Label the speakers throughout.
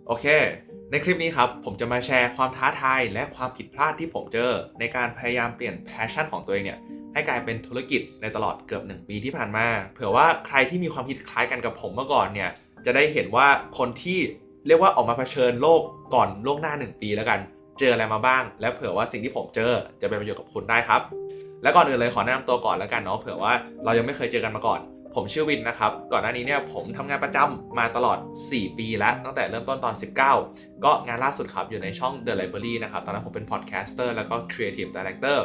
Speaker 1: โอเคในคลิปนี้ครับผมจะมาแชร์ความท้าทายและความผิดพลาดที่ผมเจอในการพยายามเปลี่ยนแพชชั่นของตัวเองเนี่ยให้กลายเป็นธุรกิจในตลอดเกือบ1ปีที่ผ่านมาเผื่อว่าใครที่มีความคิดคล้ายกันกับผมเมื่อก่อนเนี่ยจะได้เห็นว่าคนที่เรียกว่าออกมาเผชิญโลกก่อนล่วงหน้า1ปีแล้วกันเจออะไรมาบ้างและเผื่อว่าสิ่งที่ผมเจอจะเป็นประโยชน์กับคุณได้ครับและก่อนอื่นเลยขอแนะนำตัวก่อนแล้วกันเนาะเผื่อว่าเรายังไม่เคยเจอกันมาก่อนผมชื่อวินนะครับก่อนหน้านี้เนี่ยผมทำงานประจำมาตลอด4ปีแล้วตั้งแต่เริ่มต้นตอน19ก็งานล่าสุดครับอยู่ในช่อง The Library นะครับตอนนั้นผมเป็นพอดแคสเตอร์แล้วก็ Creative Director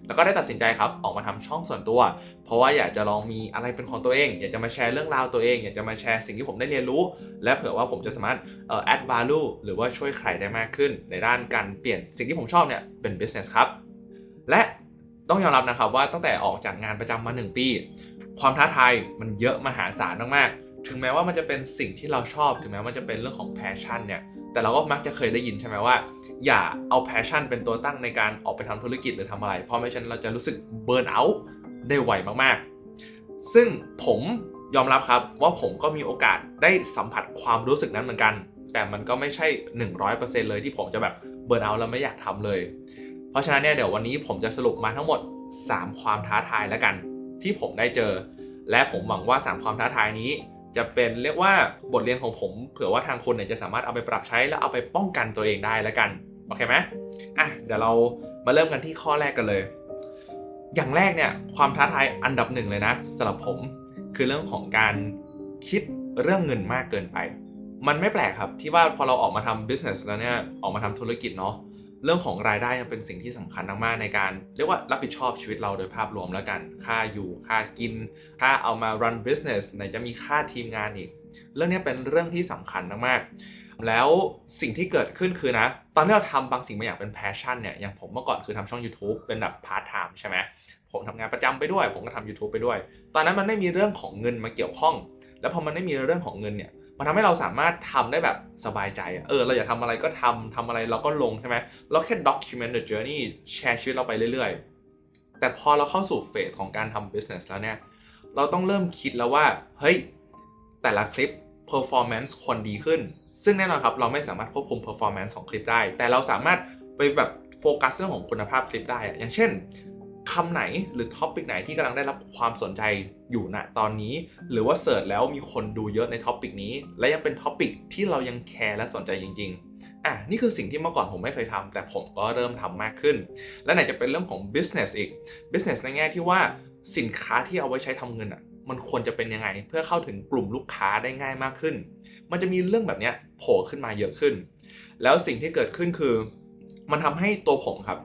Speaker 1: แล้วก็ได้ตัดสินใจครับออกมาทำช่องส่วนตัวเพราะว่าอยากจะลองมีอะไรเป็นของตัวเองอยากจะมาแชร์เรื่องราวตัวเองอยากจะมาแชร์สิ่งที่ผมได้เรียนรู้และเผื่อว่าผมจะสามารถadd value หรือว่าช่วยใครได้มากขึ้นในด้านการเปลี่ยนสิ่งที่ผมชอบเนี่ยเป็น business ครับและต้องยอมรับนะครับว่าตั้งแต่ออกจากงานประจำมา1ปีความท้าทายมันเยอะมหาศาลมากๆถึงแม้ว่ามันจะเป็นสิ่งที่เราชอบถึงแม้ว่ามันจะเป็นเรื่องของแพชชั่นเนี่ยแต่เราก็มักจะเคยได้ยินใช่ไหมว่าอย่าเอาแพชชั่นเป็นตัวตั้งในการออกไปทำธุรกิจหรือทำอะไรเพราะไม่เช่นเราจะรู้สึกเบิร์นเอาท์ได้ไวมากๆซึ่งผมยอมรับครับว่าผมก็มีโอกาสได้สัมผัสความรู้สึกนั้นเหมือนกันแต่มันก็ไม่ใช่ 100% เลยที่ผมจะแบบเบิร์นเอาท์แล้วไม่อยากทำเลยเพราะฉะนั้นเนี่ยเดี๋ยววันนี้ผมจะสรุปมาทั้งหมด3ความท้าทายแล้วกันที่ผมได้เจอและผมหวังว่า3ความท้าทายนี้จะเป็นเรียกว่าบทเรียนของผมเผื่อว่าทางคุณเนี่ยจะสามารถเอาไปปรับใช้และเอาไปป้องกันตัวเองได้แล้วกันโอเคไหมเดี๋ยวเรามาเริ่มกันที่ข้อแรกกันเลยอย่างแรกเนี่ยความท้าทายอันดับ1เลยนะสำหรับผมคือเรื่องของการคิดเรื่องเงินมากเกินไปมันไม่แปลกครับที่ว่าพอเราออกมาทำ business แล้วเนี่ยออกมาทำธุรกิจเนาะเรื่องของรายได้ยังเป็นสิ่งที่สำคัญมากๆในการเรียกว่ารับผิดชอบชีวิตเราโดยภาพรวมแล้วกันค่าอยู่ค่ากินค่าเอามา run business ไหนจะมีค่าทีมงานอีกเรื่องนี้เป็นเรื่องที่สำคัญมากๆแล้วสิ่งที่เกิดขึ้นคือนะตอนที่เราทำบางสิ่งบางอย่างเป็น passion เนี่ยอย่างผมเมื่อก่อนคือทำช่อง YouTube เป็นแบบ part time ใช่ไหมผมทำงานประจำไปด้วยผมก็ทำ YouTube ไปด้วยตอนนั้นมันไม่มีเรื่องของเงินมาเกี่ยวข้องแล้วพอมันไม่มีเรื่องของเงินเนี่ยมันทำให้เราสามารถทำได้แบบสบายใจเราอยากทำอะไรก็ทำอะไรเราก็ลงใช่ไหมเราแค่ document the journey แชร์ชีวิตเราไปเรื่อยๆแต่พอเราเข้าสู่เฟสของการทำ business แล้วเนี่ยเราต้องเริ่มคิดแล้วว่าเฮ้ยแต่ละคลิป performance ควรดีขึ้นซึ่งแน่นอนครับเราไม่สามารถควบคุม performance ของคลิปได้แต่เราสามารถไปแบบโฟกัสเรื่องของคุณภาพคลิปได้อย่างเช่นคำไหนหรือท็อปิกไหนที่กำลังได้รับความสนใจอยู่ณตอนนี้หรือว่าเสิร์ชแล้วมีคนดูเยอะในท็อปิกนี้และยังเป็นท็อปิกที่เรายังแคร์และสนใจจริงๆนี่คือสิ่งที่เมื่อก่อนผมไม่เคยทำแต่ผมก็เริ่มทำมากขึ้นและไหนจะเป็นเรื่องของ business อีก business ในแง่ที่ว่าสินค้าที่เอาไว้ใช้ทำเงินมันควรจะเป็นยังไงเพื่อเข้าถึงกลุ่มลูกค้าได้ง่ายมากขึ้นมันจะมีเรื่องแบบนี้โผล่ขึ้นมาเยอะขึ้นแล้วสิ่งที่เกิดขึ้นคือมันทำให้ตัวผมครับ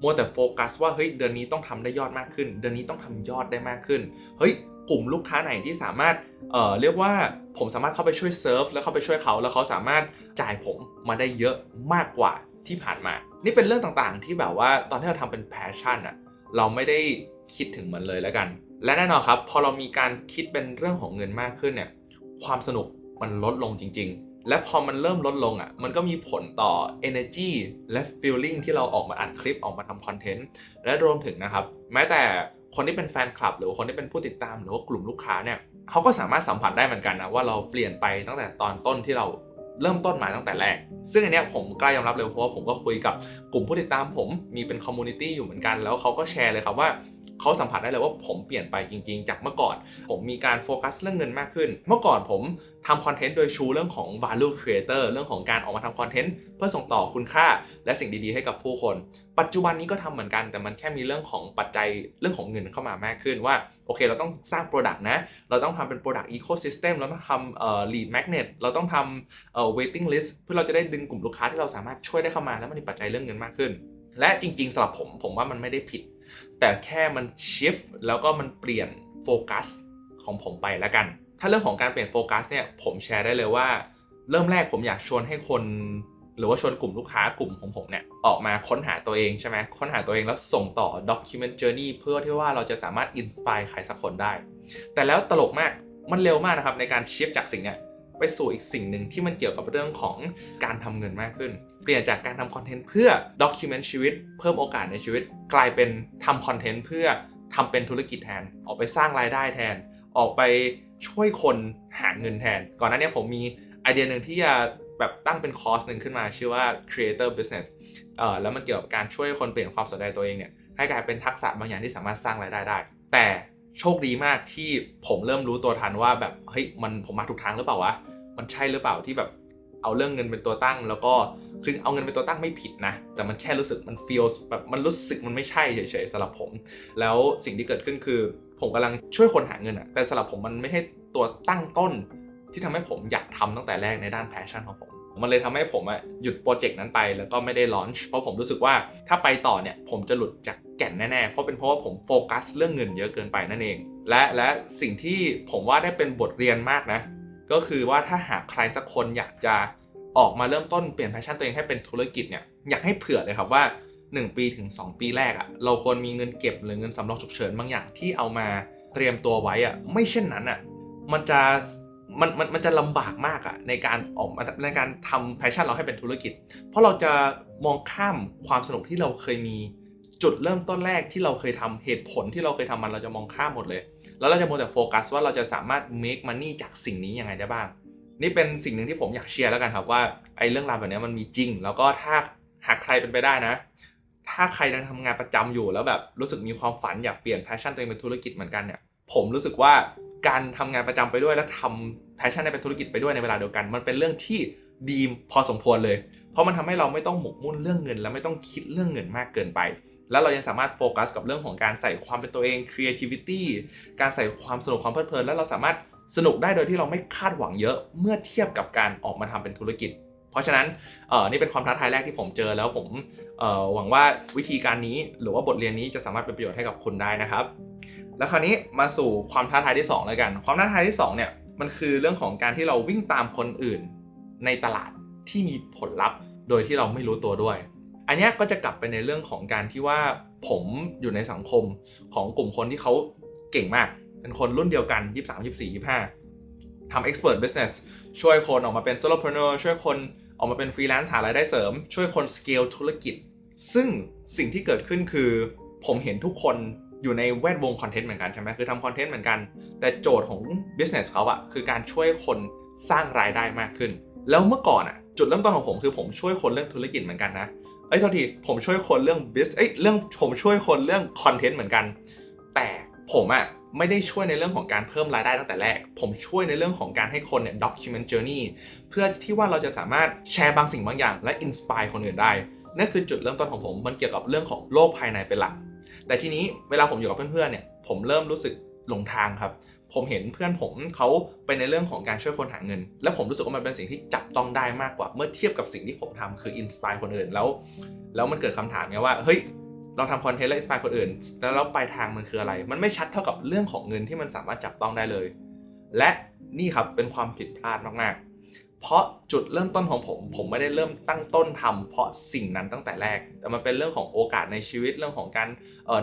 Speaker 1: มัวแต่โฟกัสว่าเฮ้ยเดือนนี้ต้องทำได้ยอดมากขึ้นเดือนนี้ต้องทำยอดได้มากขึ้นเฮ้ยกลุ่มลูกค้าไหนที่สามารถเรียกว่าผมสามารถเข้าไปช่วยเซิร์ฟแล้วเข้าไปช่วยเขาแล้วเขาสามารถจ่ายผมมาได้เยอะมากกว่าที่ผ่านมานี่เป็นเรื่องต่างๆที่แบบว่าตอนที่เราทำเป็นแพชชั่นเราไม่ได้คิดถึงมันเลยแล้วกันและแน่นอนครับพอเรามีการคิดเป็นเรื่องของเงินมากขึ้นเนี่ยความสนุกมันลดลงจริงๆและพอมันเริ่มลดลงมันก็มีผลต่อ energy และ feeling ที่เราออกมาอัดคลิปออกมาทำคอนเทนต์และรวมถึงนะครับแม้แต่คนที่เป็นแฟนคลับหรือว่าคนที่เป็นผู้ติดตามหรือว่ากลุ่มลูกค้าเนี่ยเขาก็สามารถสัมผัสได้เหมือนกันนะว่าเราเปลี่ยนไปตั้งแต่ตอนต้นที่เราเริ่มต้นมาตั้งแต่แรกซึ่งอันเนี้ยผมกล้ายอมรับเลยเพราะว่าผมก็คุยกับกลุ่มผู้ติดตามผมมีเป็นคอมมูนิตี้อยู่เหมือนกันแล้วเขาก็แชร์เลยครับว่าเขาสัมผัสได้เลยว่าผมเปลี่ยนไปจริงๆจากเมื่อก่อนผมมีการโฟกัสเรื่องเงินมากขึ้นเมื่อก่อนผมทำคอนเทนต์โดยชูเรื่องของ value creator เรื่องของการออกมาทำคอนเทนต์เพื่อส่งต่อคุณค่าและสิ่งดีๆให้กับผู้คนปัจจุบันนี้ก็ทำเหมือนกันแต่มันแค่มีเรื่องของปัจจัยเรื่องของเงินเข้ามามากขึ้นว่าโอเคเราต้องสร้าง product นะเราต้องทำเป็น product ecosystem เราต้องทำlead magnet เราต้องทำwaiting list เพื่อเราจะได้ดึงกลุ่มลูกค้าที่เราสามารถช่วยได้เข้ามาแล้วมันมีปัจจัยเรื่องเงินมากขึ้นและจริงๆสำหรับผมว่ามันไม่ได้ผิดแต่แค่มัน shift แล้วก็มันเปลี่ยนโฟกัสของผมไปแล้วกันถ้าเรื่องของการเปลี่ยนโฟกัสเนี่ยผมแชร์ได้เลยว่าเริ่มแรกผมอยากชวนให้คนหรือว่าชวนกลุ่มลูกค้ากลุ่มของผมเนี่ยออกมาค้นหาตัวเองใช่ไหมค้นหาตัวเองแล้วส่งต่อ document journey เพื่อที่ว่าเราจะสามารถ inspire ใครสักคนได้แต่แล้วตลกมากมันเร็วมากนะครับในการ shift จากสิ่งเนี้ยไปสู่อีกสิ่งหนึ่งที่มันเกี่ยวกับเรื่องของการทำเงินมากขึ้นเปลี่ยนจากการทำคอนเทนต์เพื่อ document ชีวิตเพิ่มโอกาสในชีวิตกลายเป็นทำคอนเทนต์เพื่อทำเป็นธุรกิจแทนออกไปสร้างรายได้แทนออกไปช่วยคนหาเงินแทนก่อนหน้านี้ผมมีไอเดียหนึ่งที่จะแ แบบตั้งเป็นคอร์สนึงขึ้นมาชื่อว่า Creator Business แล้วมันเกี่ยวกับการช่วยคนเปลี่ยนความสนใจตัวเองเนี่ยให้กลายเป็นทักษะบางอย่างที่สามารถสร้างรายได้ได้แต่โชคดีมากที่ผมเริ่มรู้ตัวทันว่าแบบเฮ้ยผมมาถูกทางหรือเปล่าวะมันใช่หรือเปล่าที่แบบเอาเรื่องเงินเป็นตัวตั้งแล้วก็คือเอาเงินเป็นตัวตั้งไม่ผิดนะแต่มันแค่รู้สึกมัน feels แบบมันรู้สึกมันไม่ใช่เฉยๆสำหรับผมแล้วสิ่งที่เกิดขึ้นคือผมกำลังช่วยคนหาเงินแต่สำหรับผมมันไม่ใช่ตัวตั้งต้นที่ทำให้ผมอยากทำตั้งแต่แรกในด้านแพชชั่นของผมมันเลยทำให้ผมหยุดโปรเจกต์นั้นไปแล้วก็ไม่ได้ลอนช์เพราะผมรู้สึกว่าถ้าไปต่อเนี่ยผมจะหลุดจากแก่นแน่ๆเพราะว่าผมโฟกัสเรื่องเงินเยอะเกินไปนั่นเองและสิ่งที่ผมว่าได้เป็นบทเรียนมากนะก็คือว่าถ้าหากใครสักคนอยากจะออกมาเริ่มต้นเปลี่ยนแพชชั่นตัวเองให้เป็นธุรกิจเนี่ยอยากให้เผื่อเลยครับว่า1ปีถึง2ปีแรกเราควรมีเงินเก็บหรือเงินสำรองฉุกเฉินบางอย่างที่เอามาเตรียมตัวไว้ไม่เช่นนั้นมันจะลำบากมากในการออกมาในการทำแพชชั่นเราให้เป็นธุรกิจเพราะเราจะมองข้ามความสนุกที่เราเคยมีจุดเริ่มต้นแรกที่เราเคยทำเหตุผลที่เราเคยทำมันเราจะมองข้ามหมดเลยแล้วเราจะมัวแต่โฟกัสว่าเราจะสามารถ make money จากสิ่งนี้ยังไงได้บ้างนี่เป็นสิ่งหนึ่งที่ผมอยากแชร์แล้วกันครับว่าไอ้เรื่องราวแบบนี้มันมีจริงแล้วก็ถ้าหากใครเป็นไปได้นะถ้าใครยังทำงานประจำอยู่แล้วแบบรู้สึกมีความฝันอยากเปลี่ยนแพชชั่นตัวเองเป็นธุรกิจเหมือนกันเนี่ยผมรู้สึกว่าการทำงานประจำไปด้วยและทำแพชชั่นในเป็นธุรกิจไปด้วยในเวลาเดียวกันมันเป็นเรื่องที่ดีพอสมควรเลยเพราะมันทำให้เราไม่ต้องหมกมุ่นเรื่องเงินและไม่ต้องคิดเรื่องเงินมากเกินไปแล้วเรายังสามารถโฟกัสกับเรื่องของการใส่ความเป็นตัวเอง creativity การใส่ความสนุกความเพลิดเพลินแล้วเราสามารถสนุกได้โดยที่เราไม่คาดหวังเยอะเมื่อเทียบกับการออกมาทำเป็นธุรกิจเพราะฉะนั้นนี่เป็นความท้าทายแรกที่ผมเจอแล้วผมหวังว่าวิธีการนี้หรือว่าบทเรียนนี้จะสามารถเป็นประโยชน์ให้กับคุณได้นะครับแล้วคราวนี้มาสู่ความท้าทายที่2เลยกันความท้าทายที่2เนี่ยมันคือเรื่องของการที่เราวิ่งตามคนอื่นในตลาดที่มีผลลัพธ์โดยที่เราไม่รู้ตัวด้วยอันนี้ก็จะกลับไปในเรื่องของการที่ว่าผมอยู่ในสังคมของกลุ่มคนที่เขาเก่งมากเป็นคนรุ่นเดียวกัน23 24 25ทำ expert business ช่วยคนออกมาเป็น solopreneur ช่วยคนออกมาเป็นฟรีแลนซ์หารายได้เสริมช่วยคน scale ธุรกิจซึ่งสิ่งที่เกิดขึ้นคือผมเห็นทุกคนอยู่ในแวดวงคอนเทนต์เหมือนกันใช่ไหมคือทำคอนเทนต์เหมือนกันแต่โจทย์ของ business เขาคือการช่วยคนสร้างรายได้มากขึ้นแล้วเมื่อก่อนจุดเริ่มต้นของผมคือผมช่วยคนเรื่องธุรกิจเหมือนกันนะโทษทีผมช่วยคนเรื่องผมช่วยคนเรื่องคอนเทนต์เหมือนกันแต่ผมไม่ได้ช่วยในเรื่องของการเพิ่มรายได้ตั้งแต่แรกผมช่วยในเรื่องของการให้คนเนี่ย document journey เพื่อที่ว่าเราจะสามารถแชร์บางสิ่งบางอย่างและ inspire คนอื่นได้นั่นคือจุดเริ่มต้นของผมมันเกี่ยวกับเรื่องของโลกภายในเป็นหลักแต่ทีนี้เวลาผมอยู่กับเพื่อนๆเนี่ยผมเริ่มรู้สึกหลงทางครับผมเห็นเพื่อนผมเขาไปในเรื่องของการช่วยคนหาเงินและผมรู้สึกว่ามันเป็นสิ่งที่จับต้องได้มากกว่าเมื่อเทียบกับสิ่งที่ผมทำคือ inspire คนอื่นแล้วมันเกิดคำถามไงว่าเฮ้ยเราทำคอนเทนต์และ inspire คนอื่นแล้วปลายทางมันคืออะไรมันไม่ชัดเท่ากับเรื่องของเงินที่มันสามารถจับต้องได้เลยและนี่ครับเป็นความผิดพลาดมากๆเพราะจุดเริ่มต้นของผมไม่ได้เริ่มตั้งต้นทำเพราะสิ่งนั้นตั้งแต่แรกแต่มันเป็นเรื่องของโอกาสในชีวิตเรื่องของการ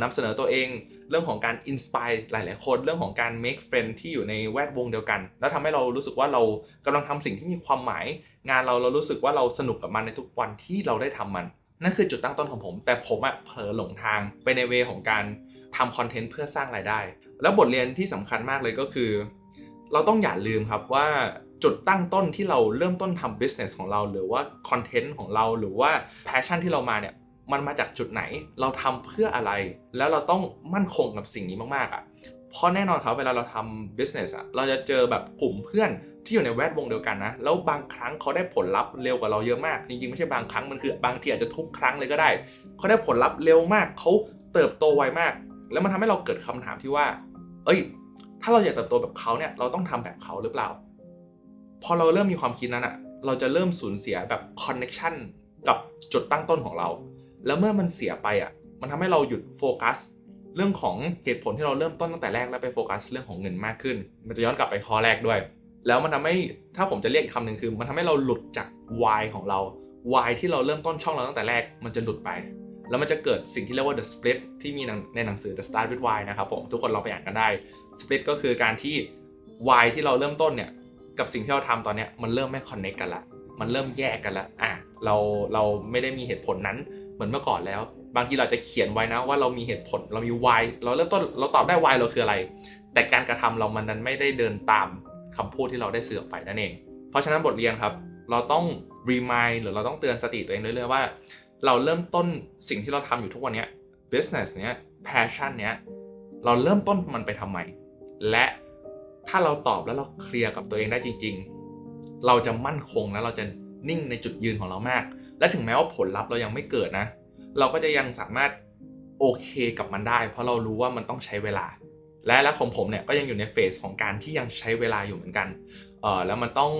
Speaker 1: นำเสนอตัวเองเรื่องของการ inspire หลายๆคนเรื่องของการ make friend ที่อยู่ในแวดวงเดียวกันแล้วทำให้เรารู้สึกว่าเรากำลังทำสิ่งที่มีความหมายงานเรารู้สึกว่าเราสนุกกับมันในทุกวันที่เราได้ทำมันนั่นคือจุดตั้งต้นของผมแต่ผมเผลอหลงทางไปในเวของการทำคอนเทนต์เพื่อสร้างรายได้แล้วบทเรียนที่สำคัญมากเลยก็คือเราต้องอย่าลืมครับว่าจุดตั้งต้นที่เราเริ่มต้นทำ business ของเราหรือว่าคอนเทนต์ของเราหรือว่า passion ที่เรามาเนี่ยมันมาจากจุดไหนเราทำเพื่ออะไรแล้วเราต้องมั่นคงกับสิ่งนี้มากๆเพราะแน่นอนครับเวลาเราทำ business เราจะเจอแบบกลุ่มเพื่อนที่อยู่ในแวดวงเดียวกันนะแล้วบางครั้งเขาได้ผลลัพธ์เร็วกว่าเราเยอะมากจริงๆไม่ใช่บางครั้งมันคือบางทีอาจจะทุกครั้งเลยก็ได้เขาได้ผลลัพธ์เร็วมากเขาเติบโตไวมากแล้วมันทำให้เราเกิดคำถามที่ว่าถ้าเราอยากเติบโตแบบเขาเนี่ยเราต้องทำแบบเขาหรือเปล่าพอเราเริ่มมีความคิดนั้นเราจะเริ่มสูญเสียแบบคอนเนคชั่นกับจุดตั้งต้นของเราแล้วเมื่อมันเสียไปมันทำให้เราหยุดโฟกัสเรื่องของเหตุผลที่เราเริ่มต้นตั้งแต่แรกแล้วไปโฟกัสเรื่องของเงินมากขึ้นมันจะย้อนกลับไปข้อแรกด้วยแล้วมันทำให้ถ้าผมจะเรียกอีกคำหนึ่งคือมันทำให้เราหลุดจาก why ของเรา why ที่เราเริ่มต้นช่องเราตั้งแต่แรกมันจะหลุดไปแล้วมันจะเกิดสิ่งที่เรียกว่า the split ที่มีในหนังสือ the start with why นะครับผมทุกคนลองไปอ่านกันได้ split ก็คือการที่ why ที่เราเริ่มต้นเนี่ยกับสิ่งที่เราทำตอนเนี้ยมันเริ่มไม่ connect กันละมันเริ่มแยกกันละเราไม่ได้มีเหตุผลนั้นเหมือนเมื่อก่อนแล้วบางทีเราจะเขียนไว้นะว่าเรามีเหตุผลเรามี why เราเริ่มต้นเราตอบได้ why เราคืออะไรแต่การกระทำเรามันนั้นไม่ได้เดินตามคำพูดที่เราได้สื่อออกไปนั่นเองเพราะฉะนั้นบทเรียนครับ เราต้อง remind หรือเราต้องเตือนสติตัวเองเรื่อยๆว่าเราเริ่มต้นสิ่งที่เราทำอยู่ทุกวันนี้ business เนี้ย passion เนี้ยเราเริ่มต้นมันไปทำไมและถ้าเราตอบแล้วเราเคลียร์กับตัวเองได้จริงๆเราจะมั่นคงและเราจะนิ่งในจุดยืนของเรามากและถึงแม้ว่าผลลัพธ์เรายังไม่เกิดนะเราก็จะยังสามารถโอเคกับมันได้เพราะเรารู้ว่ามันต้องใช้เวลาและของผมเนี่ยก็ยังอยู่ในเฟสของการที่ยังใช้เวลาอยู่เหมือนกันแล้วมันต้อง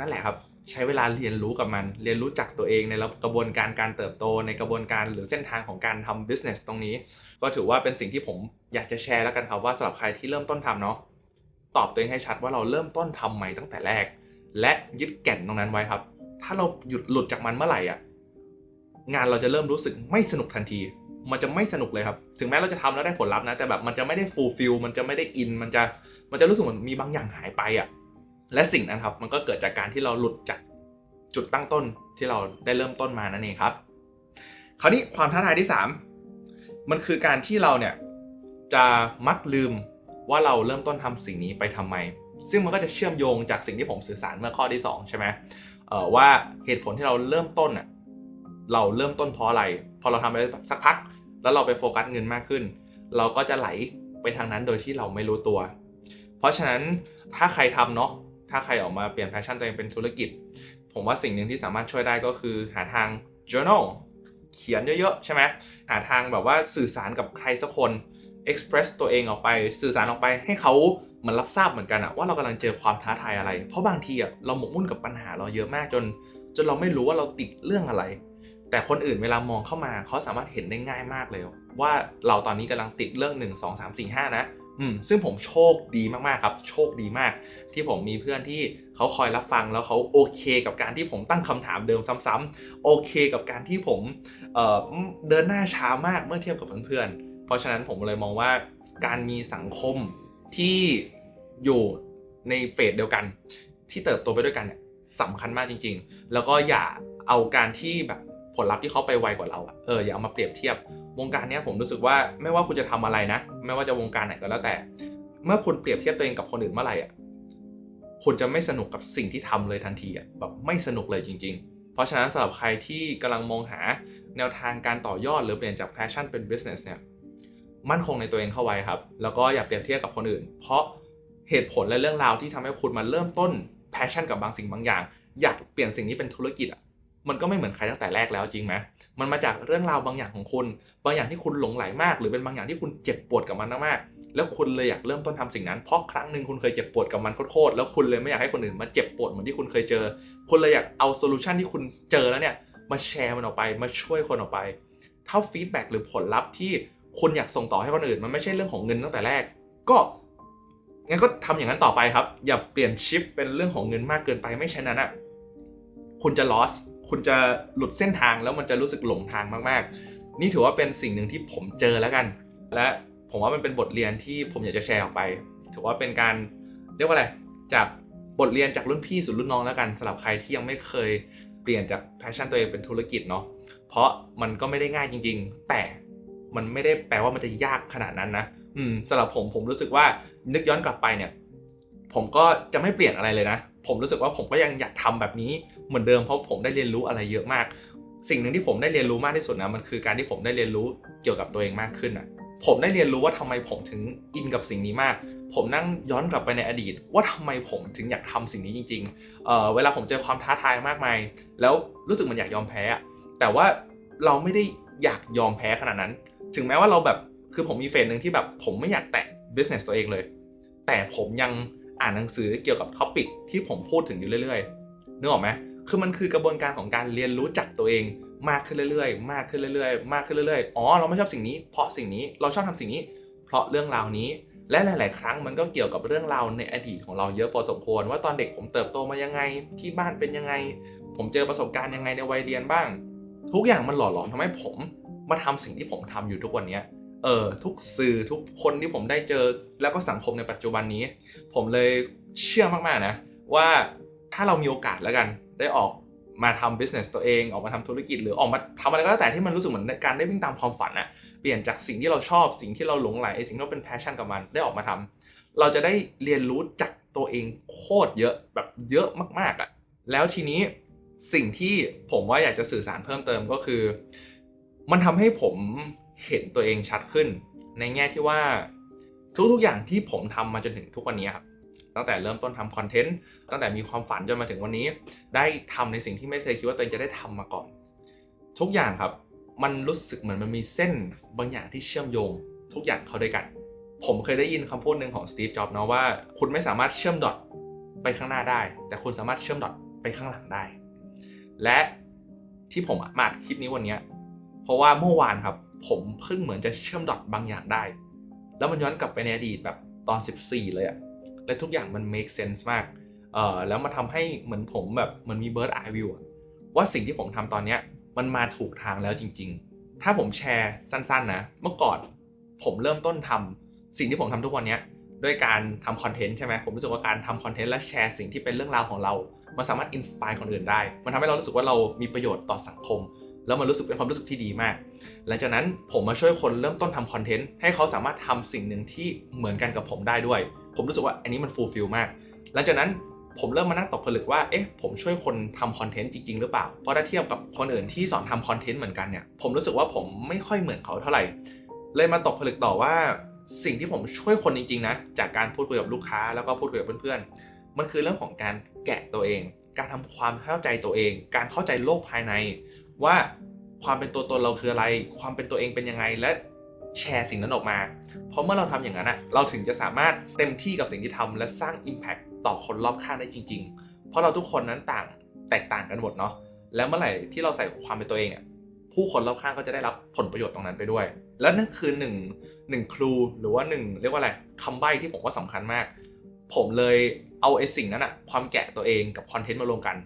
Speaker 1: นั่นแหละครับใช้เวลาเรียนรู้กับมันเรียนรู้จักตัวเองในกระบวนการการเติบโตในกระบวนการหรือเส้นทางของการทำ business ตรงนี้ก็ถือว่าเป็นสิ่งที่ผมอยากจะแชร์แล้วกันครับว่าสำหรับใครที่เริ่มต้นทำเนาะตอบตัวเองให้ชัดว่าเราเริ่มต้นทำใหม่ตั้งแต่แรกและยึดแก่นตรงนั้นไว้ครับถ้าเราหลุดจากมันเมื่อไหร่งานเราจะเริ่มรู้สึกไม่สนุกทันทีมันจะไม่สนุกเลยครับถึงแม้เราจะทำแล้วได้ผลลัพธ์นะแต่แบบมันจะไม่ได้ fulfill มันจะไม่ได้อินมันจะรู้สึกเหมือนมีบางอย่างหายไปและสิ่งนั้นครับมันก็เกิดจากการที่เราหลุดจากจุดตั้งต้นที่เราได้เริ่มต้นมานั่นเองครับคราวนี้ความท้าทายที่3มันคือการที่เราเนี่ยจะมักลืมว่าเราเริ่มต้นทำสิ่งนี้ไปทำไมซึ่งมันก็จะเชื่อมโยงจากสิ่งที่ผมสื่อสารเมื่อข้อที่2ใช่ไหมว่าเหตุผลที่เราเริ่มต้นเราเริ่มต้นเพราะอะไรพอเราทำไปสักพักแล้วเราไปโฟกัสเงินมากขึ้นเราก็จะไหลไปทางนั้นโดยที่เราไม่รู้ตัวเพราะฉะนั้นถ้าใครทำเนาะถ้าใครออกมาเปลี่ยนแพชชั่นตัวเองเป็นธุรกิจผมว่าสิ่งหนึ่งที่สามารถช่วยได้ก็คือหาทาง journal เขียนเยอะๆใช่ไหมหาทางแบบว่าสื่อสารกับใครสักคน express ตัวเองออกไปสื่อสารออกไปให้เขาเหมือนรับทราบเหมือนกันว่าเรากำลังเจอความท้าทายอะไรเพราะบางทีเราหมกมุ่นกับปัญหาเราเยอะมากจนเราไม่รู้ว่าเราติดเรื่องอะไรแต่คนอื่นเวลามองเข้ามาเขาสามารถเห็นได้ง่ายมากเลยว่าเราตอนนี้กำลังติดเรื่อง1 2 3 4 5นะซึ่งผมโชคดีมากๆครับโชคดีมากที่ผมมีเพื่อนที่เขาคอยรับฟังแล้วเขาโอเคกับการที่ผมตั้งคำถามเดิมซ้ำๆโอเคกับการที่ผมเดินหน้าช้ามากเมื่อเทียบกับเพื่อนๆเพราะฉะนั้นผมเลยมองว่าการมีสังคมที่อยู่ในเฟสเดียวกันที่เติบโตไปด้วยกันเนี่ยสำคัญมากจริงๆแล้วก็อย่าเอาการที่แบบผลลัพธ์ที่เขาไปไวกว่าเราอย่าเอามาเปรียบเทียบวงการนี้ผมรู้สึกว่าไม่ว่าคุณจะทำอะไรนะไม่ว่าจะวงการไหนก็แล้วแต่เมื่อคุณเปรียบเทียบตัวเองกับคนอื่นเมื่อไหร่คุณจะไม่สนุกกับสิ่งที่ทำเลยทันทีแบบไม่สนุกเลยจริงๆเพราะฉะนั้นสำหรับใครที่กำลังมองหาแนวทางการต่อยอดหรือเปลี่ยนจาก passion เป็น business เนี่ยมั่นคงในตัวเองเข้าไว้ครับแล้วก็อย่าเปรียบเทียบกับคนอื่นเพราะเหตุผลและเรื่องราวที่ทำให้คุณมาเริ่มต้น passion กับบางสิ่งบางอย่างอยากเปลี่ยนสิ่งนี้เป็นธุรกิจมันก็ไม่เหมือนใครตั้งแต่แรกแล้วจริงไหมมันมาจากเรื่องราวบางอย่างของคุณบางอย่างที่คุณหลงใหลมากหรือเป็นบางอย่างที่คุณเจ็บปวดกับมันมากๆแล้วคุณเลยอยากเริ่มต้นทำสิ่งนั้นเพราะครั้งหนึ่งคุณเคยเจ็บปวดกับมันโคตรๆแล้วคุณเลยไม่อยากให้คนอื่นมาเจ็บปวดเหมือนที่คุณเคยเจอคุณเลยอยากเอาโซลูชันที่คุณเจอแล้วเนี่ยมาแชร์มันออกไปมาช่วยคนออกไปถ้าฟีดแบ็กหรือผลลัพธ์ที่คุณอยากส่งต่อให้คนอื่นมันไม่ใช่เรื่องของเงินตั้งแต่แรกก็งั้นก็ทำอย่างนั้นต่อไปครับอย่าเปลี่ยนชิฟเป็นเรื่องของเงินมากเกินไปไม่ใช่นั้นคุณจะ loss คุณจะหลุดเส้นทางแล้วมันจะรู้สึกหลงทางมากๆนี่ถือว่าเป็นสิ่งหนึ่งที่ผมเจอแล้วกันและผมว่ามันเป็นบทเรียนที่ผมอยากจะแชร์ออกไปถือว่าเป็นการเรียกว่าอะไรจากบทเรียนจากรุ่นพี่สู่รุ่นน้องแล้วกันสำหรับใครที่ยังไม่เคยเปลี่ยนจากแพชชั่นตัวเองเป็นธุรกิจเนาะเพราะมันก็ไม่ได้ง่ายจริงๆแต่มันไม่ได้แปลว่ามันจะยากขนาดนั้นนะสำหรับผมรู้สึกว่านึกย้อนกลับไปเนี่ยผมก็จะไม่เปลี่ยนอะไรเลยนะผมรู้สึกว่าผมก็ยังอยากทำแบบนี้เหมือนเดิมเพราะผมได้เรียนรู้อะไรเยอะมากสิ่งหนึ่งที่ผมได้เรียนรู้มากที่สุดนะมันคือการที่ผมได้เรียนรู้เกี่ยวกับตัวเองมากขึ้นผมได้เรียนรู้ว่าทำไมผมถึงอินกับสิ่งนี้มากผมนั่งย้อนกลับไปในอดีตว่าทำไมผมถึงอยากทำสิ่งนี้จริงๆเวลาผมเจอความท้าทายมากมายแล้วรู้สึกมันอยากยอมแพ้แต่ว่าเราไม่ได้อยากยอมแพ้ขนาดนั้นถึงแม้ว่าเราแบบคือผมมีเฟสนึงที่แบบผมไม่อยากแตะ business ตัวเองเลยแต่ผมยังอ่านหนังสือเกี่ยวกับท็อปิกที่ผมพูดถึงอยู่เรื่อยๆนึกออกไหมคือมันคือกระบวนการของการเรียนรู้จักตัวเองมากขึ้นเรื่อยๆมากขึ้นเรื่อยๆมากขึ้นเรื่อยๆเราไม่ชอบสิ่งนี้เพราะสิ่งนี้เราชอบทำสิ่งนี้เพราะเรื่องราวนี้และหลายๆครั้งมันก็เกี่ยวกับเรื่องราวในอดีตของเราเยอะพอสมควรว่าตอนเด็กผมเติบโตมายังไงที่บ้านเป็นยังไงผมเจอประสบการณ์ยังไงในวัยเรียนบ้างทุกอย่างมันหล่อหลอมทำให้ผมมาทำสิ่งที่ผมทำอยู่ทุกวันนี้ทุกสื่อทุกคนที่ผมได้เจอแล้วก็สังคมในปัจจุบันนี้ผมเลยเชื่อมากๆนะว่าถ้าเรามีโอกาสแล้วกันได้ออกมาทำ business ตัวเองออกมาทำธุรกิจหรือออกมาทำอะไรก็แล้วแต่ที่มันรู้สึกเหมือนการได้วิ่งตามความฝันเปลี่ยนจากสิ่งที่เราชอบสิ่งที่เราหลงใหลสิ่งที่เราเป็น passion กับมันได้ออกมาทำเราจะได้เรียนรู้จากตัวเองโคตรเยอะแบบเยอะมากๆแล้วทีนี้ สิ่งที่ผมว่าอยากจะสื่อสารเพิ่มเติมก็คือมันทำให้ผมเห็นตัวเองชัดขึ้นในแง่ที่ว่าทุกๆอย่างที่ผมทำมาจนถึงทุกวันนี้ครับตั้งแต่เริ่มต้นทำคอนเทนต์ตั้งแต่มีความฝันจนมาถึงวันนี้ได้ทำในสิ่งที่ไม่เคยคิดว่าตัวเองจะได้ทำมาก่อนทุกอย่างครับมันรู้สึกเหมือนมันมีเส้นบางอย่างที่เชื่อมโยงทุกอย่างเข้าด้วยกันผมเคยได้ยินคำพูดหนึ่งของสตีฟ จ็อบส์นะว่าคุณไม่สามารถเชื่อมดอทไปข้างหน้าได้แต่คุณสามารถเชื่อมดอทไปข้างหลังได้และที่ผมมาอัดคลิปนี้วันนี้เพราะว่าเมื่อวานครับผมเพิ่งเหมือนจะเชื่อมดอทบางอย่างได้แล้วมันย้อนกลับไปในอดีตแบบตอน14เลยอะและทุกอย่างมัน make sense มากแล้วมันทำให้เหมือนผมแบบมันมี bird eye view ว่าสิ่งที่ผมทำตอนนี้มันมาถูกทางแล้วจริงๆถ้าผมแชร์สั้นๆนะเมื่อก่อนผมเริ่มต้นทำสิ่งที่ผมทำทุกวันนี้ด้วยการทำคอนเทนต์ใช่ไหมผมรู้สึกว่าการทำคอนเทนต์และแชร์สิ่งที่เป็นเรื่องราวของเรามันสามารถอินสไปร์คนอื่นได้มันทำให้เรารู้สึกว่าเรามีประโยชน์ต่อสังคมแล้วมันรู้สึกเป็นความรู้สึกที่ดีมากหลังจากนั้นผมมาช่วยคนเริ่มต้นทำคอนเทนต์ให้เขาสามารถทำสิ่งหนึ่งที่เหมือนกันกับผมได้ด้วยผมรู้สึกว่าอันนี้มันฟูลฟิลมากหลังจากนั้นผมเริ่มมานั่งตกผลึกว่าผมช่วยคนทำคอนเทนต์จริงๆหรือเปล่าเพราะถ้าเทียบกับคนอื่นที่สอนทำคอนเทนต์เหมือนกันเนี่ยผมรู้สึกว่าผมไม่ค่อยเหมือนเขาเท่าไหร่เลยมาตกผลึกต่อว่าสิ่งที่ผมช่วยคนจริงๆนะจากการพูดคุยกับลูกค้าแล้วก็พูดคุยกับเพื่อนๆมันคือเรื่องของการแกะตัวเองการทำความเข้าใจตัวเองการเข้าใจโลกภายในว่าความเป็นตัวตนเราคืออะไรความเป็นตัวเองเป็นยังไงและแชร์สิ่งนั้นออกมาเพราะเมื่อเราทำอย่างนั้นเราถึงจะสามารถเต็มที่กับสิ่งที่ทำและสร้าง Impact ต่อคนรอบข้างได้จริงๆเพราะเราทุกคนนั้นแตกต่างกันหมดเนาะแล้วเมื่อไหร่ที่เราใส่ความเป็นตัวเองผู้คนรอบข้างก็จะได้รับผลประโยชน์ตรงนั้นไปด้วยแล้วนั่นคือหนึ่งครูหรือว่าเรียกว่าอะไรคำใบ้ที่ผมว่าสำคัญมากผมเลยเอาสิ่งนั้นความแกะตัวเองกับคอนเทนต์มารวมกัน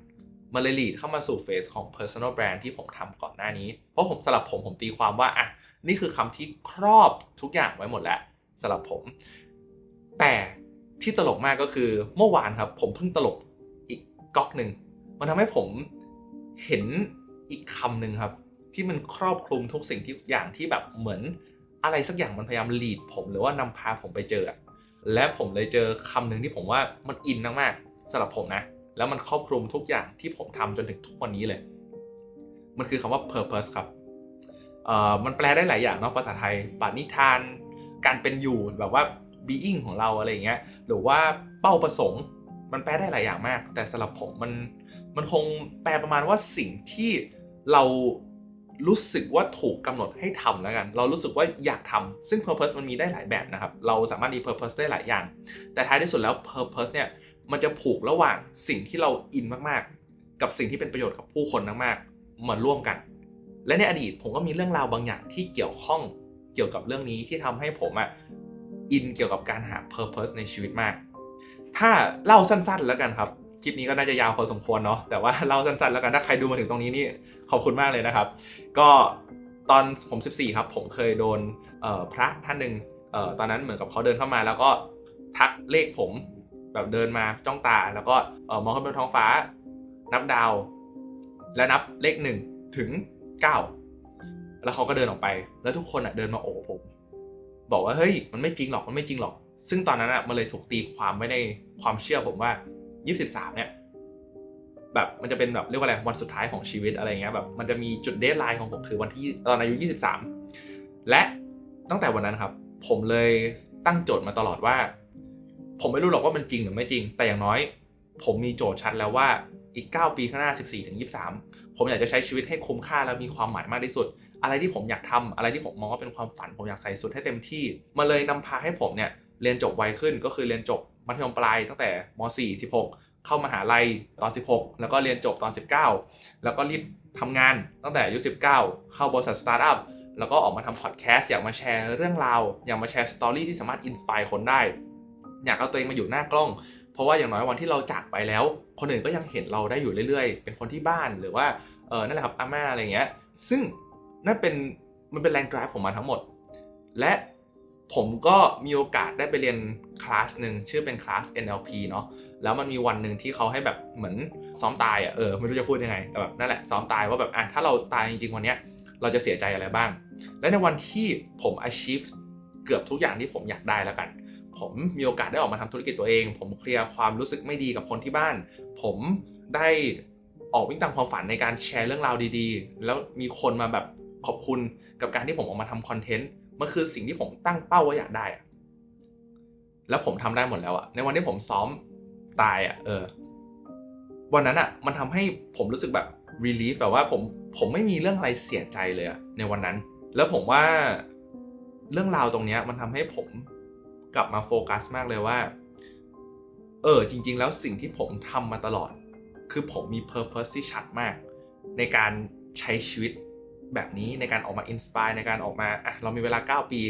Speaker 1: มาเลยลีดเข้ามาสู่เฟสของ personal brand ที่ผมทำก่อนหน้านี้เพราะสำหรับผมตีความว่านี่คือคำที่ครอบทุกอย่างไว้หมดแล้วสำหรับผมแต่ที่ตลกมากก็คือเมื่อวานครับผมเพิ่งตลกอีกก๊อกหนึ่งมันทำให้ผมเห็นอีกคำหนึ่งครับที่มันครอบคลุมทุกสิ่งทุกอย่างที่แบบเหมือนอะไรสักอย่างมันพยายามลีดผมหรือว่านำพาผมไปเจอและผมเลยเจอคำหนึ่งที่ผมว่ามันอินมากๆสำหรับผมนะแล้วมันครอบคลุมทุกอย่างที่ผมทำจนถึงทุกวันนี้เลยมันคือคำว่า purpose ครับมันแปลได้หลายอย่างเนาะภาษาไทยปณิธานการเป็นอยู่แบบว่า being ของเราอะไรอย่างเงี้ยหรือว่าเป้าประสงค์มันแปลได้หลายอย่างมากแต่สำหรับผมมันคงแปลประมาณว่าสิ่งที่เรารู้สึกว่าถูกกำหนดให้ทำแล้วกันเรารู้สึกว่าอยากทำซึ่ง purpose มันมีได้หลายแบบนะครับเราสามารถมี purpose ได้หลายอย่างแต่ท้ายที่สุดแล้ว purpose เนี่ยมันจะผูกระหว่างสิ่งที่เราอินมากๆกับสิ่งที่เป็นประโยชน์กับผู้คนมากๆมาร่วมกันและในอดีตผมก็มีเรื่องราวบางอย่างที่เกี่ยวข้องเกี่ยวกับเรื่องนี้ที่ทำให้ผมอินเกี่ยวกับการหา purpose ในชีวิตมากถ้าเล่าสั้นๆแล้วกันครับคลิปนี้ก็น่าจะยาวพอสมควรเนาะแต่ว่าเล่าสั้นๆแล้วกันถ้าใครดูมาถึงตรงนี้นี่ขอบคุณมากเลยนะครับก็ตอนผม14ครับผมเคยโดนพระท่านหนึ่งตอนนั้นเหมือนกับเขาเดินเข้ามาแล้วก็ทักเลขผมแบบเดินมาจ้องตาแล้วก็มองขึ้นบนท้องฟ้านับดาวและนับเลข1ถึง9แล้วเขาก็เดินออกไปแล้วทุกคนเดินมาโอบผมบอกว่าเฮ้ยมันไม่จริงหรอกซึ่งตอนนั้นมันเลยถูกตีความไว้ในความเชื่อผมว่า23เนี่ยแบบมันจะเป็นแบบเรียกว่าอะไรวันสุดท้ายของชีวิตอะไรเงี้ยแบบมันจะมีจุดเดดไลน์ของผมคือวันที่ตอนอายุ23และตั้งแต่วันนั้นครับผมเลยตั้งโจทย์มาตลอดว่าผมไม่รู้หรอกว่ามันจริงหรือไม่จริงแต่อย่างน้อยผมมีโจทย์ชัดแล้วว่าอีก9ปีข้างหน้า14ถึง23ผมอยากจะใช้ชีวิตให้คุ้มค่าและมีความหมายมากที่สุดอะไรที่ผมอยากทำอะไรที่ผมมองว่าเป็นความฝันผมอยากใส่สุดให้เต็มที่มาเลยนำพาให้ผมเนี่ยเรียนจบไวขึ้นก็คือเรียนจบมัธยมปลายตั้งแต่ม.4 16เข้ามหาลัยตอน16แล้วก็เรียนจบตอน19แล้วก็รีบทำงานตั้งแต่อายุ19เข้าบริษัทสตาร์ทอัพแล้วก็ออกมาทำพอดแคสต์อยากมาแชร์เรื่องราวอยากมาแชร์สตอรี่ที่สามารถอินสไปร์คนได้อยากเอาตัวเองมาอยู่หน้ากล้องเพราะว่าอย่างน้อยวันที่เราจากไปแล้วคนอื่นก็ยังเห็นเราได้อยู่เรื่อยๆเป็นคนที่บ้านหรือว่านั่นแหละครับอาม่าอะไรเงี้ยซึ่งนั่นมันเป็นแรงdriveผมมาทั้งหมดและผมก็มีโอกาสได้ไปเรียนคลาสหนึ่งชื่อเป็นคลาส NLP เนาะแล้วมันมีวันหนึ่งที่เขาให้แบบเหมือนซ้อมตายไม่รู้จะพูดยังไงแต่แบบนั่นแหละซ้อมตายว่าแบบถ้าเราตายจริงๆวันนี้เราจะเสียใจอะไรบ้างและในวันที่ผม achieve เกือบทุกอย่างที่ผมอยากได้แล้วกันผมมีโอกาสได้ออกมาทำธุรกิจตัวเองผมเคลียร์ความรู้สึกไม่ดีกับคนที่บ้านผมได้ ออกวิ่งตามความฝันในการแชร์เรื่องราวดีๆแล้วมีคนมาแบบขอบคุณกับการที่ผมออกมาทำคอนเทนต์มันคือสิ่งที่ผมตั้งเป้าว่าอยากได้แล้วผมทำได้หมดแล้วในวันที่ผมซ้อมตายวันนั้นมันทำให้ผมรู้สึกแบบ relief แบบว่าผมไม่มีเรื่องอะไรเสียใจเลยในวันนั้นแล้วผมว่าเรื่องราวตรงนี้มันทำให้ผมกลับมาโฟกัสมากเลยว่าจริงๆแล้วสิ่งที่ผมทำมาตลอดคือผมมี purpose ที่ชัดมากในการใช้ชีวิตแบบนี้ในการออกมา inspire ในการออกมาเรามีเวลา9ปี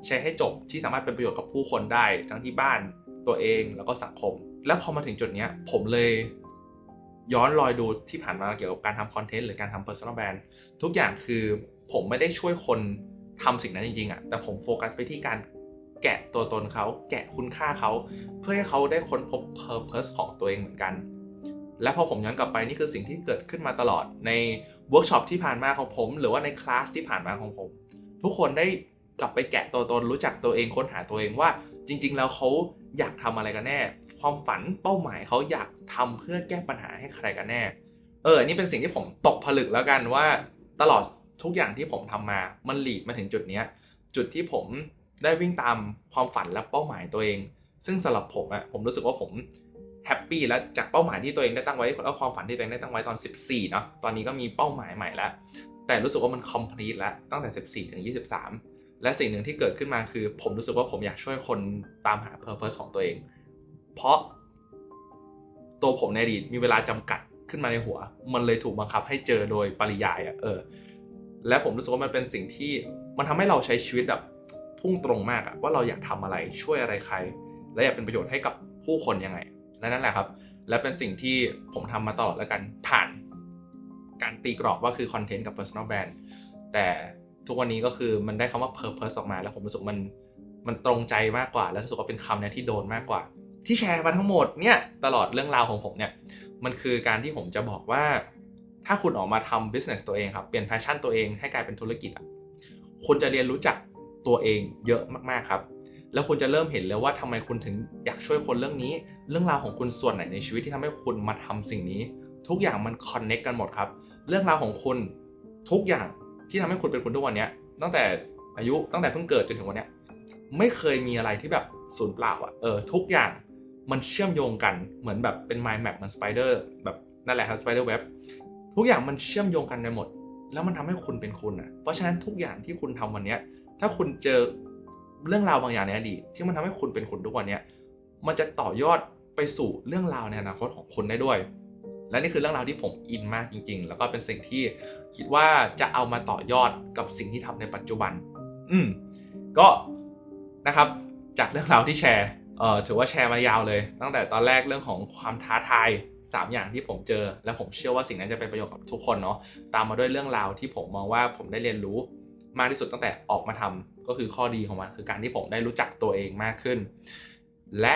Speaker 1: ใช้ให้จบที่สามารถเป็นประโยชน์กับผู้คนได้ทั้งที่บ้านตัวเองแล้วก็สังคมแล้วพอมาถึงจุดนี้ผมเลยย้อนรอยดูที่ผ่านมาเกี่ยวกับการทำคอนเทนต์หรือการทำ personal brand ทุกอย่างคือผมไม่ได้ช่วยคนทำสิ่งนั้นจริงๆแต่ผมโฟกัสไปที่การแกะตัวตนเขาแกะคุณค่าเขาเพื่อให้เขาได้ค้นพบ purpose ของตัวเองเหมือนกันและพอผมย้อนกลับไปนี่คือสิ่งที่เกิดขึ้นมาตลอดในเวิร์กช็อปที่ผ่านมาของผมหรือว่าในคลาสที่ผ่านมาของผมทุกคนได้กลับไปแกะตัวตนรู้จักตัวเองค้นหาตัวเองว่าจริงๆแล้วเขาอยากทำอะไรกันแน่ความฝันเป้าหมายเขาอยากทำเพื่อแก้ปัญหาให้ใครกันแน่นี่เป็นสิ่งที่ผมตกผลึกแล้วกันว่าตลอดทุกอย่างที่ผมทำมามันลีดมาถึงจุดนี้จุดที่ผมได้วิ่งตามความฝันและเป้าหมายตัวเองซึ่งสำหรับผมรู้สึกว่าผมแฮปปี้แล้วจากเป้าหมายที่ตัวเองได้ตั้งไว้แล้วความฝันที่ตัวเองได้ตั้งไว้ตอน14เนาะตอนนี้ก็มีเป้าหมายใหม่แล้วแต่รู้สึกว่ามัน complete แล้วตั้งแต่14ถึง23และสิ่งหนึ่งที่เกิดขึ้นมาคือผมรู้สึกว่าผมอยากช่วยคนตามหา purpose ของตัวเองเพราะตัวผมในอดีตมีเวลาจำกัดขึ้นมาในหัวมันเลยถูกบังคับให้เจอโดยปริยายและผมรู้สึกว่ามันเป็นสิ่งที่มันทำให้เราใช้ชีวิตแบบพุ่งตรงมากว่าเราอยากทำอะไรช่วยอะไรใครและอยากเป็นประโยชน์ให้กับผู้คนยังไงและนั่นแหละครับและเป็นสิ่งที่ผมทำมาตลอดแล้วกันผ่านการตีกรอบว่าคือคอนเทนต์กับ personal brand แต่ทุกวันนี้ก็คือมันได้คำว่า purpose ออกมาแล้วผมรู้สึกมันตรงใจมากกว่าแล้วรู้สึกว่าเป็นคำเนี่ยที่โดนมากกว่าที่แชร์มาทั้งหมดเนี่ยตลอดเรื่องราวของผมเนี่ยมันคือการที่ผมจะบอกว่าถ้าคุณออกมาทำ business ตัวเองครับเปลี่ยน passion ตัวเองให้กลายเป็นธุรกิจคุณจะเรียนรู้จักตัวเองเยอะมากๆครับแล้วคุณจะเริ่มเห็นเลยว่าทำไมคุณถึงอยากช่วยคนเรื่องนี้เรื่องราวของคุณส่วนไหนในชีวิตที่ทำให้คุณมาทำสิ่งนี้ทุกอย่างมันคอนเนคกันหมดครับเรื่องราวของคุณทุกอย่างที่ทำให้คุณเป็นคุณทุกวันนี้ตั้งแต่เพิ่งเกิดจนถึงวันนี้ไม่เคยมีอะไรที่แบบสูญเปล่าทุกอย่างมันเชื่อมโยงกันเหมือนแบบเป็น mind map มัน spider แบบนั่นแหละครับ spider web ทุกอย่างมันเชื่อมโยงกันในหมดแล้วมันทำให้คุณเป็นคุณเพราะฉะนั้นทุกอย่างที่คุณทำวันนี้ถ้าคุณเจอเรื่องราวบางอย่างในอดีตที่มันทำให้คุณเป็นคุณทุกวันนี้มันจะต่อยอดไปสู่เรื่องราวในอนาคตของคุณได้ด้วยและนี่คือเรื่องราวที่ผมอินมากจริงๆแล้วก็เป็นสิ่งที่คิดว่าจะเอามาต่อยอดกับสิ่งที่ทำในปัจจุบันก็นะครับจากเรื่องราวที่แชร์ถือว่าแชร์มายาวเลยตั้งแต่ตอนแรกเรื่องของความท้าทาย3อย่างที่ผมเจอและผมเชื่อว่าสิ่งนั้นจะเป็นประโยชน์กับทุกคนเนาะตามมาด้วยเรื่องราวที่ผมมองว่าผมได้เรียนรู้มากที่สุดตั้งแต่ออกมาทำก็คือข้อดีของมันคือการที่ผมได้รู้จักตัวเองมากขึ้นและ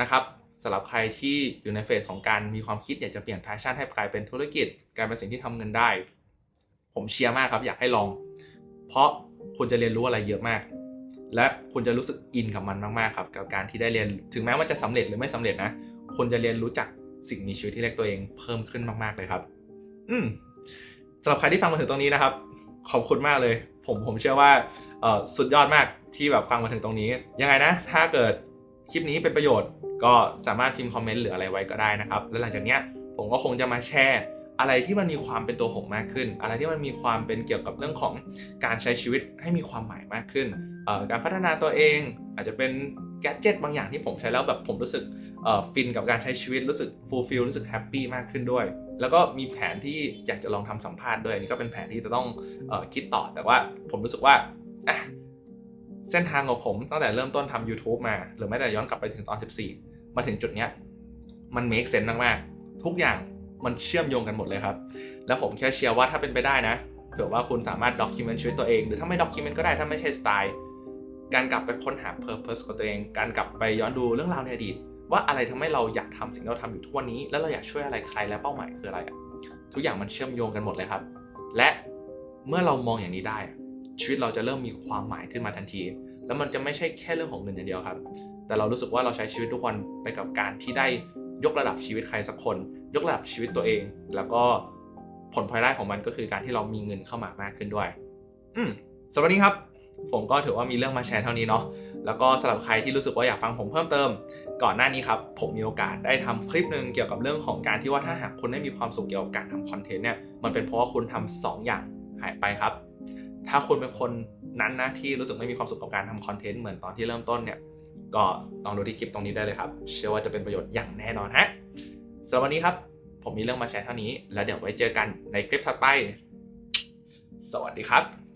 Speaker 1: นะครับสำหรับใครที่อยู่ในเฟสของการมีความคิดอยากจะเปลี่ยนแพชชั่นให้กลายเป็นธุรกิจกลายเป็นสิ่งที่ทำเงินได้ผมเชียร์มากครับอยากให้ลองเพราะคุณจะเรียนรู้อะไรเยอะมากและคุณจะรู้สึกอินกับมันมากๆครับกับการที่ได้เรียนถึงแม้ว่าจะสำเร็จหรือไม่สำเร็จนะคุณจะเรียนรู้จักสิ่งมีชีวิตที่เรียกตัวเองเพิ่มขึ้นมากๆเลยครับสำหรับใครที่ฟังมาถึงตรงนี้นะครับขอบคุณมากเลยผมเชื่อว่าสุดยอดมากที่แบบฟังมาถึงตรงนี้ยังไงนะถ้าเกิดคลิปนี้เป็นประโยชน์ก็สามารถพิมพ์คอมเมนต์หรืออะไรไว้ก็ได้นะครับแล้วหลังจากนี้ผมก็คงจะมาแชร์อะไรที่มันมีความเป็นตัวผมมากขึ้นอะไรที่มันมีความเป็นเกี่ยวกับเรื่องของการใช้ชีวิตให้มีความหมายมากขึ้นการพัฒนาตัวเองอาจจะเป็นแกดเจ็ตบางอย่างที่ผมใช้แล้วแบบผมรู้สึกฟินกับการใช้ชีวิตรู้สึกฟูลฟิลรู้สึกแฮปปี้มากขึ้นด้วยแล้วก็มีแผนที่อยากจะลองทำสัมภาษณ์ด้วยนี่ก็เป็นแผนที่จะต้องคิดต่อแต่ว่าผมรู้สึกว่าเส้นทางของผมตั้งแต่เริ่มต้นทำ YouTube มาหรือแม้แต่ย้อนกลับไปถึงตอน14มาถึงจุดเนี้ยมัน make sense มากๆทุกอย่างมันเชื่อมโยงกันหมดเลยครับแล้วผมแค่เชียร์ว่าถ้าเป็นไปได้นะเผื่อว่าคุณสามารถด็อกิเมนต์ชีวิตตัวเองหรือถ้าไม่ด็อกิเมนต์ก็ได้ถ้าไม่ใช่สไตล์การกลับไปค้นหา purpose ของตัวเองการกลับไปย้อนดูเรื่องราวในอดีตว่าอะไรทำให้เราอยากทำสิ่งที่เราทำอยู่ทุกวันนี้แล้วเราอยากช่วยอะไรใครและเป้าหมายคืออะไรทุกอย่างมันเชื่อมโยงกันหมดเลยครับและเมื่อเรามองอย่างนี้ได้ชีวิตเราจะเริ่มมีความหมายขึ้นมาทันทีแล้วมันจะไม่ใช่แค่เรื่องของเงินอย่างเดียวครับแต่เรารู้สึกว่าเราใช้ชีวิตทุกวันไปกับการที่ได้ยกระดับชีวิตใครสักคน ยกระดับชีวิตตัวเองแล้วก็ผลพลอยได้ของมันก็คือการที่เรามีเงินเข้ามามากขึ้นด้วยสำหรับวันนี้ครับผมก็ถือว่ามีเรื่องมาแชร์เท่านี้เนาะแล้วก็สำหรับใครที่รู้สึกว่าอยากฟังผมเพิ่มเติมก่อนหน้านี้ครับผมมีโอกาสได้ทำคลิปนึงเกี่ยวกับเรื่องของการที่ว่าถ้าหากคุณไม่มีความสุขเกี่ยวกับการทำคอนเทนต์เนี่ยมันเป็นเพราะว่าคุณทำ2อย่างหายไปครับถ้าคุณเป็นคนนั้นนะที่รู้สึกไม่มีความสุขกับการทำคอนเทนต์เหมือนตอนที่เริ่มต้นเนี่ยก็ลองดูที่คลิปตรงนี้ได้เลยครับเชื่อว่าจะเป็นประโยชน์อย่างแน่นอนฮะสำหรับวันนี้ครับผมมีเรื่องมาแชร์เท่านี้แล้วเดี๋ยวไว้เจอกันในคลิปถัดไปสวัสดีครับ